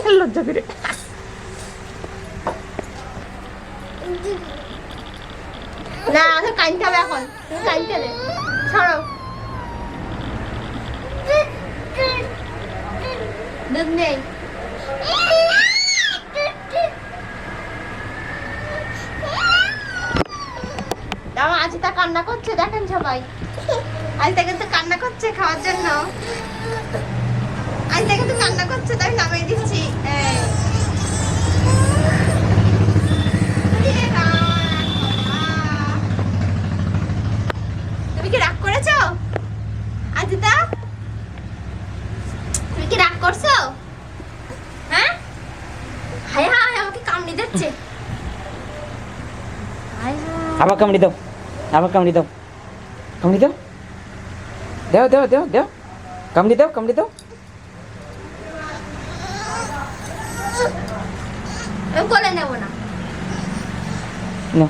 দেখার লজ্জা করে। না ওকে কাঁদতে হবে এখন, তুমি কাঁদতে দে, ছাড়ো। দুধ নেই। আমার আজিতা কান্না করছে, দেখেন সবাই। আজিতা কিন্তু কান্না করছে খাওয়ার জন্য। আজিতা কিন্তু কান্না করছে, তাই নামিয়ে দিচ্ছি। তুমি কি রাগ করেছো আজিতা? তুমি কি রাগ করছো? হ্যাঁ, হায় হায় আমাকে কামড়ে দিচ্ছে। আবার কামড়ি দাও, আবার কামড়ি দাও, কামড়ি দাও, দাও দাও দাও দাও, কামড়ি দাও, কামড়ি দাও। আমি কোলে নেবো না। না